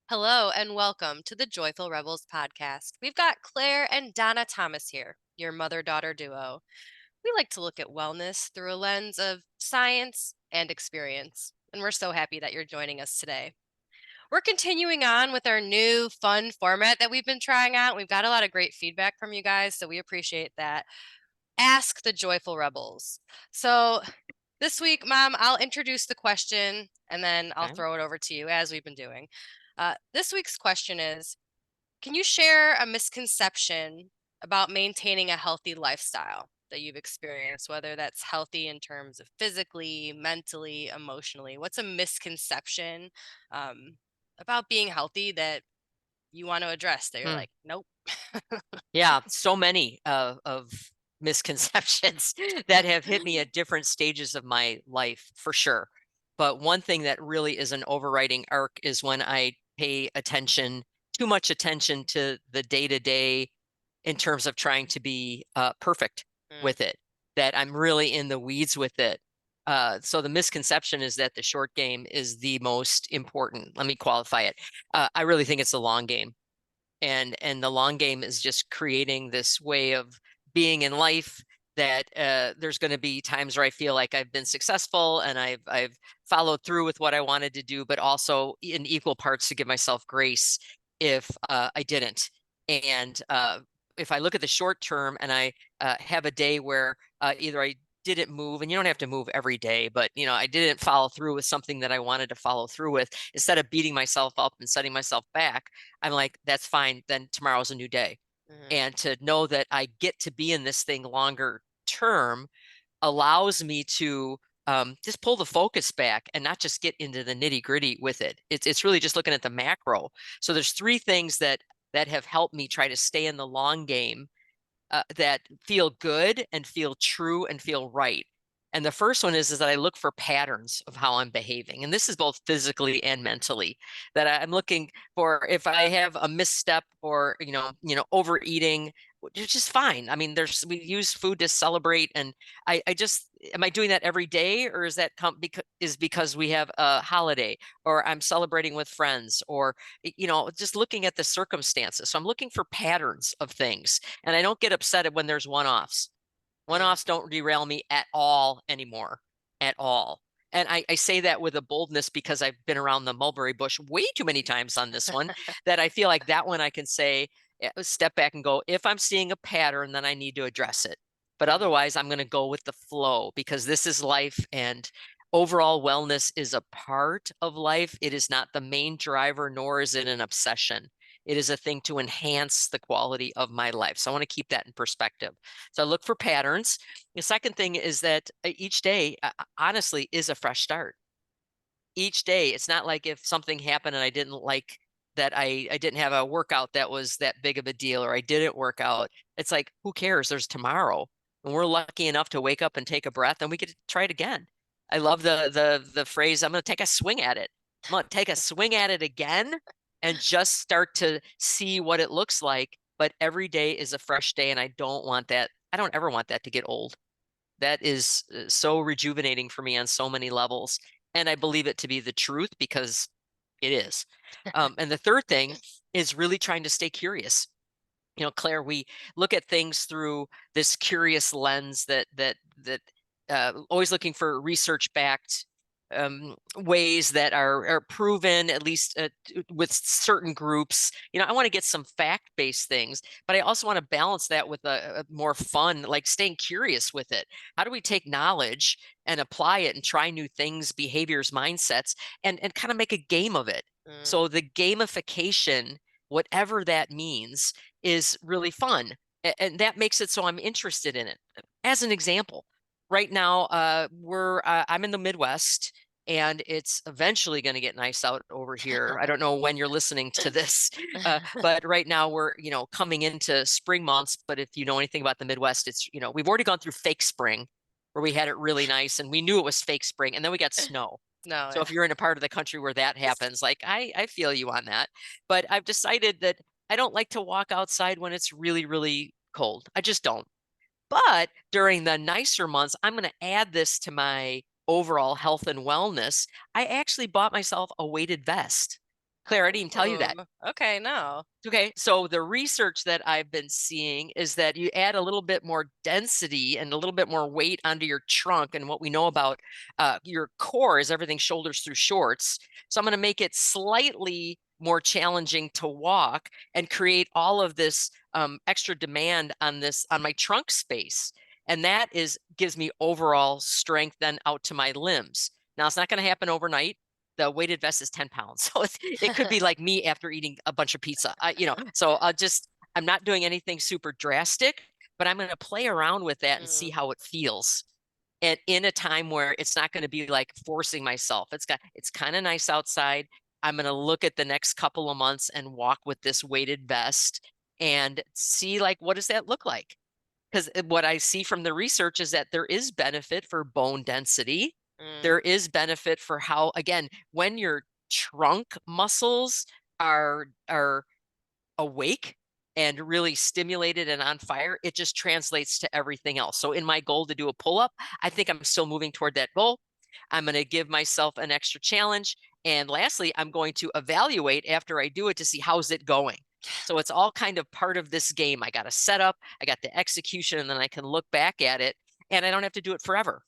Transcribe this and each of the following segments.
Hello and welcome to the Joyful Rebels podcast. We've got Claire and Donna Thomas here, your mother daughter duo. We like to look at wellness through a lens of science and experience, and we're so happy that you're joining us today. We're continuing on with our new fun format that we've been trying out. We've got a lot of great feedback from you guys, so we appreciate that. Ask the Joyful Rebels. So this week, Mom, I'll introduce the question and then I'll Okay. throw it over to you as we've been doing. This week's question is, can you share a misconception about maintaining a healthy lifestyle that you've experienced, whether that's healthy in terms of physically, mentally, emotionally? What's a misconception um, about being healthy that you want to address that you're Hmm. like, nope? Yeah, so many of misconceptions that have hit me at different stages of my life, for sure. But one thing that really is an overriding arc is when I pay attention, too much attention to the day-to-day in terms of trying to be perfect Mm, with it, that I'm really in the weeds with it. So the misconception is that the short game is the most important. Let me qualify it. I really think it's the long game. And the long game is just creating this way of being in life that there's going to be times where I feel like I've been successful and I've followed through with what I wanted to do, but also in equal parts to give myself grace if I didn't. And if I look at the short term and I have a day where either I didn't move, and you don't have to move every day, but I didn't follow through with something that I wanted to follow through with, instead of beating myself up and setting myself back, I'm like, that's fine. Then tomorrow's a new day. mhm, And to know that I get to be in this thing longer term allows me to just pull the focus back and not just get into the nitty gritty with it. It's really just looking at the macro. So there's three things that have helped me try to stay in the long game, that feel good and feel true and feel right. And the first one is that I look for patterns of how I'm behaving. And this is both physically and mentally, that I'm looking for if I have a misstep or, overeating, which is just fine. I mean, we use food to celebrate. And I just, am I doing that every day, or is that because we have a holiday, or I'm celebrating with friends, or, just looking at the circumstances. So I'm looking for patterns of things, and I don't get upset when there's one-offs. mm. One-offs don't derail me at all anymore, at all. And I say that with a boldness because I've been around the mulberry bush way too many times on this one, that I feel like that one I can say, step back and go, if I'm seeing a pattern, then I need to address it. But Mm. otherwise, I'm going to go with the flow, because this is life, and overall wellness is a part of life. It is not the main driver, nor is it an obsession. It is a thing to enhance the quality of my life. So I want to keep that in perspective. So I look for patterns. The second thing is that each day, honestly, is a fresh start. Each day, it's not like if something happened and I didn't like that, I didn't have a workout that was that big of a deal, or I didn't work out. It's like, who cares? There's tomorrow. And we're lucky enough to wake up and take a breath, and we get to try it again. I love the phrase, I'm going to take a swing at it. I'm going to take a swing at it again and just start to see what it looks like. But every day is a fresh day, and I don't want that. I don't ever want that to get old. That is so rejuvenating for me on so many levels. And I believe it to be the truth, because it is. And the third thing is really trying to stay curious. Claire, we look at things through this curious lens, that always looking for research-backed ways that are proven, at least with certain groups. I want to get some fact-based things, but I also want to balance that with a more fun, like staying curious with it. How do we take knowledge and apply it and try new things, behaviors, mindsets, and kind of make a game of it? Mm. So the gamification, whatever that means, is really fun. And that makes it so I'm interested in it. As an example, right now, I'm in the Midwest, and it's eventually going to get nice out over here. I don't know when you're listening to this, but right now we're, coming into spring months. But if you know anything about the Midwest, it's, we've already gone through fake spring, where we had it really nice and we knew it was fake spring, and then we got snow. No, So yeah. if you're in a part of the country where that happens, like I feel you on that. But I've decided that I don't like to walk outside when it's really, really cold. I just don't. But during the nicer months, I'm going to add this to my overall health and wellness. I actually bought myself a weighted vest. Claire, I didn't even tell you that. Ooh, okay, no. Okay, so the research that I've been seeing is that you add a little bit more density and a little bit more weight onto your trunk. And what we know about your core is everything shoulders through shorts. So I'm going to make it slightly more challenging to walk and create all of this extra demand on my trunk space. And that is gives me overall strength then out to my limbs. Now it's not going to happen overnight. The weighted vest is 10 pounds. So it could be like me after eating a bunch of pizza. So I'm not doing anything super drastic, but I'm going to play around with that and see Mm, how it feels. And in a time where it's not going to be like forcing myself. It's kind of nice outside. I'm going to look at the next couple of months and walk with this weighted vest and see like what does that look like? Because what I see from the research is that there is benefit for bone density. mm. There is benefit for how, again, when your trunk muscles are awake and really stimulated and on fire, it just translates to everything else. So in my goal to do a pull-up, I think I'm still moving toward that goal. I'm going to give myself an extra challenge. And lastly, I'm going to evaluate after I do it to see how's it going. So it's all kind of part of this game. I got a setup, I got the execution, and then I can look back at it and I don't have to do it forever.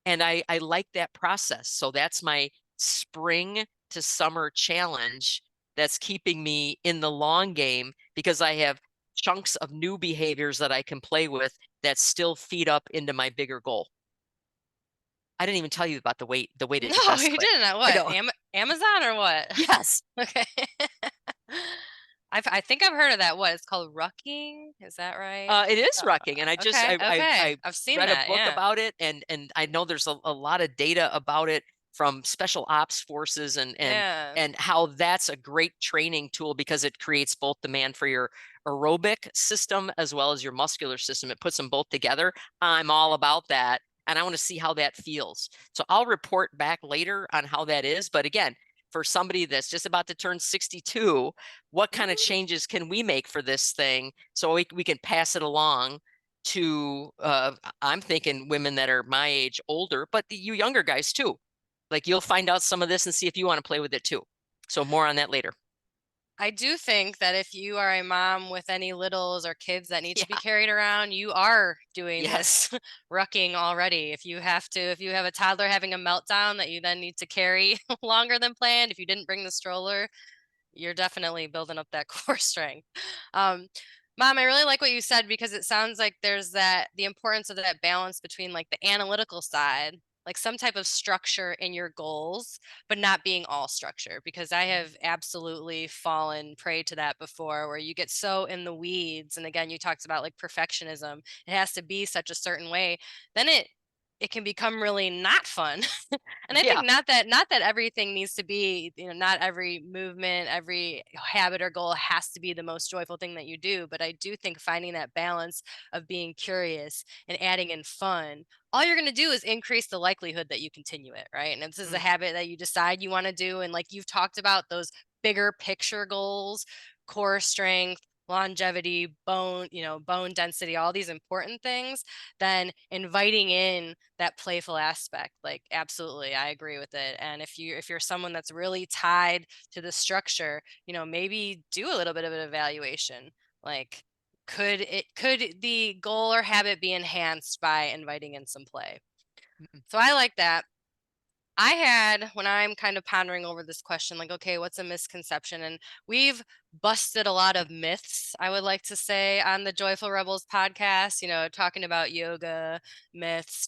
And I like that process. So that's my spring to summer challenge that's keeping me in the long game because I have chunks of new behaviors that I can play with that still feed up into my bigger goal. I didn't even tell you about the weighted No, vest, you Claire. didn't. I What? know. Amazon or what? Yes. Okay. I think I've heard of that. What? It's called rucking. Is that right? It is rucking, and Okay. Okay. I I've seen read a that. book Yeah. about it, and I know there's a lot of data about it from special ops forces Yeah. and how that's a great training tool because it creates both demand for your aerobic system as well as your muscular system. It puts them both together. I'm all about that, and I want to see how that feels. So I'll report back later on how that is. But again, for somebody that's just about to turn 62, what kind of Mm. changes can we make for this thing so we can pass it along to I'm thinking women that are my age older, but you younger guys too. Like you'll find out some of this and see if you want to play with it too. So more on that later. I do think that if you are a mom with any littles or kids that need to be Yeah. carried around, you are doing Yes. this rucking already. If you have a toddler having a meltdown that you then need to carry longer than planned, if you didn't bring the stroller, you're definitely building up that core strength. Um, Mom, I really like what you said because it sounds like there's the importance of that balance between like the analytical side, like some type of structure in your goals, but not being all structure. Because I have absolutely fallen prey to that before, where you get so in the weeds. And again, you talked about like perfectionism. It has to be such a certain way. Then it can become really not fun. And I Yeah. think not that everything needs to be, not every movement, every habit or goal has to be the most joyful thing that you do, but I do think finding that balance of being curious and adding in fun, all you're going to do is increase the likelihood that you continue it, right? And if this is a Mm. habit that you decide you want to do, and like you've talked about those bigger picture goals, core strength, longevity, bone density, all these important things, then inviting in that playful aspect, like absolutely I agree with it. And if you're someone that's really tied to the structure, maybe do a little bit of an evaluation, like could the goal or habit be enhanced by inviting in some play? Mm. So I like that. I had, when I'm kind of pondering over this question, like, okay, what's a misconception? And we've busted a lot of myths, I would like to say, on the Joyful Rebels podcast, talking about yoga myths,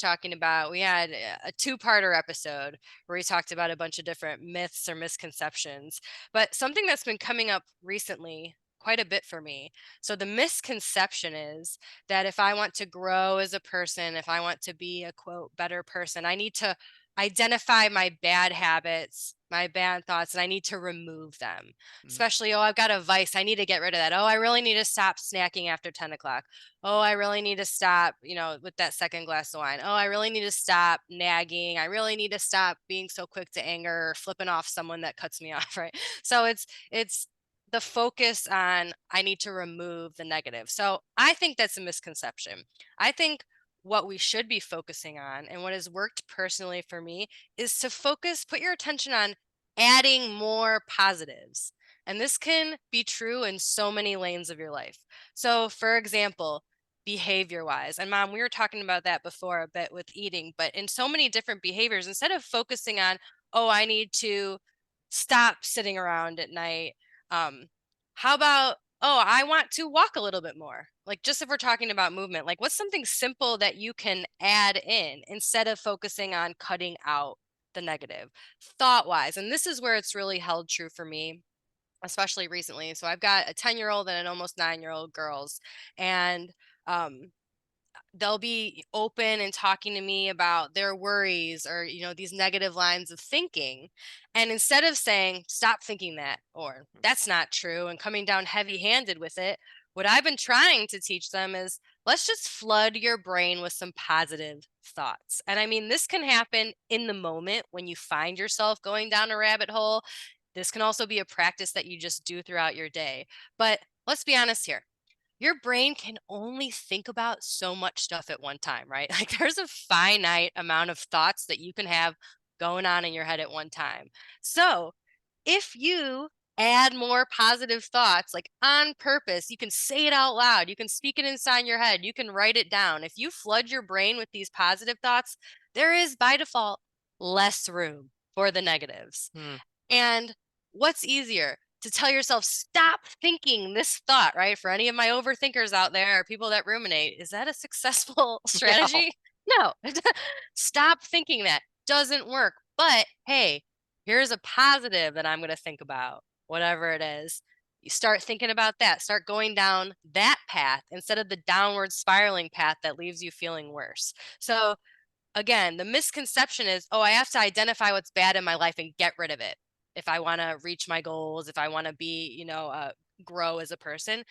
we had a two-parter episode where we talked about a bunch of different myths or misconceptions. But something that's been coming up recently quite a bit for me. So the misconception is that if I want to grow as a person, if I want to be a quote better person, I need to identify my bad habits, my bad thoughts, and I need to remove them. Mm. Especially, oh, I've got a vice. I need to get rid of that. Oh, I really need to stop snacking after 10 o'clock. Oh, I really need to stop, with that second glass of wine. Oh, I really need to stop nagging. I really need to stop being so quick to anger or flipping off someone that cuts me off, right? So it's the focus on I need to remove the negative. So I think that's a misconception. I think what we should be focusing on and what has worked personally for me is to put your attention on adding more positives. And this can be true in so many lanes of your life. So, for example, behavior wise, and mom, we were talking about that before a bit with eating, but in so many different behaviors, instead of focusing on, oh, I need to stop sitting around at night, um, how about, oh, I want to walk a little bit more? Like, just if we're talking about movement, like, what's something simple that you can add in instead of focusing on cutting out the negative thought wise? And this is where it's really held true for me, especially recently. So I've got a 10-year-old and an almost 9-year-old girls, and um, they'll be open and talking to me about their worries or these negative lines of thinking, and instead of saying stop thinking that or that's not true and coming down heavy handed with it, what I've been trying to teach them is let's just flood your brain with some positive thoughts. And I mean, this can happen in the moment when you find yourself going down a rabbit hole. This can also be a practice that you just do throughout your day. But let's be honest here, your brain can only think about so much stuff at one time, right? Like there's a finite amount of thoughts that you can have going on in your head at one time. So if you add more positive thoughts, like on purpose, you can say it out loud, you can speak it inside your head, you can write it down. If you flood your brain with these positive thoughts, there is by default less room for the negatives. Hmm. And what's easier? To tell yourself, stop thinking this thought, right? For any of my overthinkers out there or people that ruminate, is that a successful No. strategy? No. Stop thinking that. Doesn't work. But hey, here's a positive that I'm going to think about, whatever it is. You start thinking about that. Start going down that path instead of the downward spiraling path that leaves you feeling worse. So, again, the misconception is, oh, I have to identify what's bad in my life and get rid of it. If I want to reach my goals, if I want to be, grow as a person,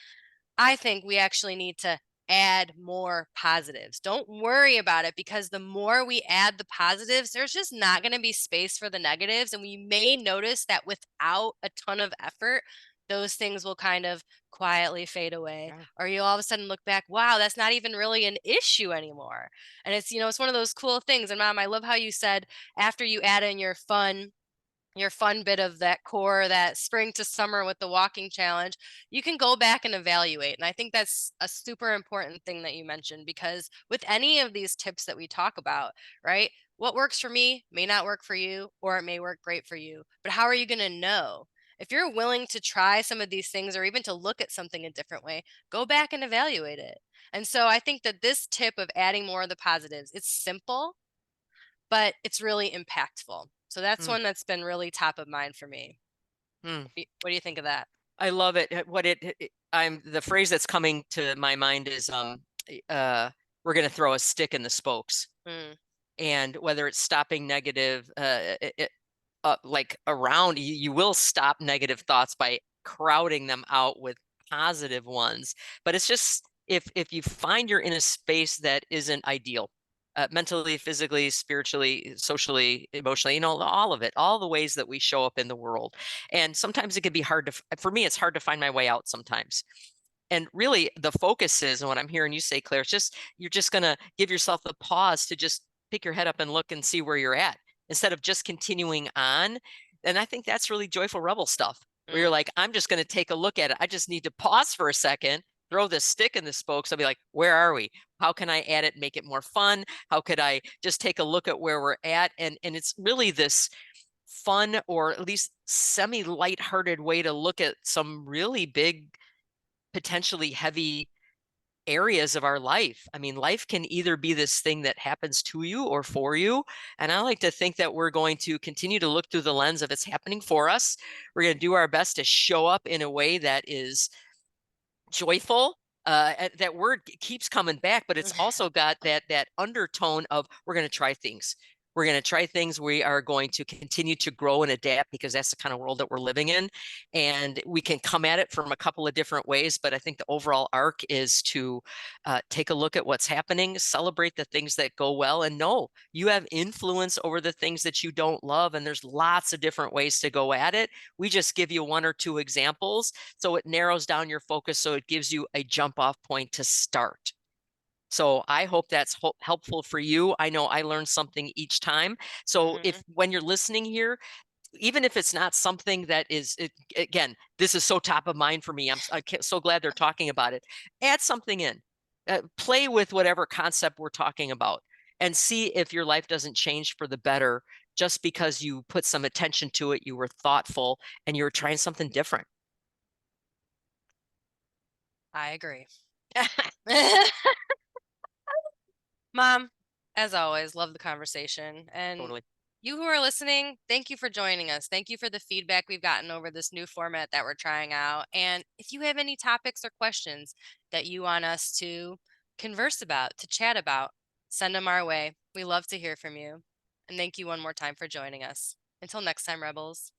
I think we actually need to add more positives. Don't worry about it because the more we add the positives, there's just not going to be space for the negatives. And we may notice that without a ton of effort, those things will kind of quietly fade away. Yeah. Or you'll all of a sudden look back, wow, that's not even really an issue anymore. And it's one of those cool things. And mom, I love how you said after you add in your fun bit of that core, that spring to summer with the walking challenge, you can go back and evaluate. And I think that's a super important thing that you mentioned because with any of these tips that we talk about, right? What works for me may not work for you, or it may work great for you. But how are you going to know? If you're willing to try some of these things or even to look at something a different way, go back and evaluate it. And so I think that this tip of adding more of the positives, it's simple, but it's really impactful. So that's Hmm. one that's been really top of mind for me. Hmm. What do you think of that? I love it. I'm the phrase that's coming to my mind is uh we're going to throw a stick in the spokes. Mm, And whether it's stopping negative like around you, you will stop negative thoughts by crowding them out with positive ones. But it's just if you find you're in a space that isn't ideal, mentally, physically, spiritually, socially, emotionally, all of it, all the ways that we show up in the world. And sometimes it can be hard to, for me, it's hard to find my way out sometimes. And really the focus is, and what I'm hearing you say, Claire, it's just, you're just going to give yourself the pause to just pick your head up and look and see where you're at instead of just continuing on. And I think that's really joyful rebel stuff where you're mm, like, I'm just going to take a look at it. I just need to pause for a second, throw the stick in the spokes. I'll be like, where are we? How can I add it, make it more fun? How could I just take a look at where we're at? And it's really this fun or at least semi lighthearted way to look at some really big, potentially heavy areas of our life. I mean, life can either be this thing that happens to you or for you. And I like to think that we're going to continue to look through the lens of it's happening for us. We're going to do our best to show up in a way that is joyful. That word keeps coming back, but it's also got that undertone of we're going to try things. We're going to try things. We are going to continue to grow and adapt because that's the kind of world that we're living in. And we can come at it from a couple of different ways. But I think the overall arc is to take a look at what's happening, celebrate the things that go well, and know you have influence over the things that you don't love. And there's lots of different ways to go at it. We just give you one or two examples so it narrows down your focus so it gives you a jump off point to start. So I hope that's helpful for you. I know I learned something each time. So if mhm. when you're listening here, even if it's not something that is again, this is so top of mind for me. So glad they're talking about it. Add something in. Play with whatever concept we're talking about and see if your life doesn't change for the better just because you put some attention to it, you were thoughtful, and you were trying something different. I agree. Mom, as always, love the conversation. And Totally. you who are listening, thank you for joining us. Thank you for the feedback we've gotten over this new format that we're trying out. And if you have any topics or questions that you want us to converse about, to chat about, send them our way. We love to hear from you. And thank you one more time for joining us. Until next time, Rebels.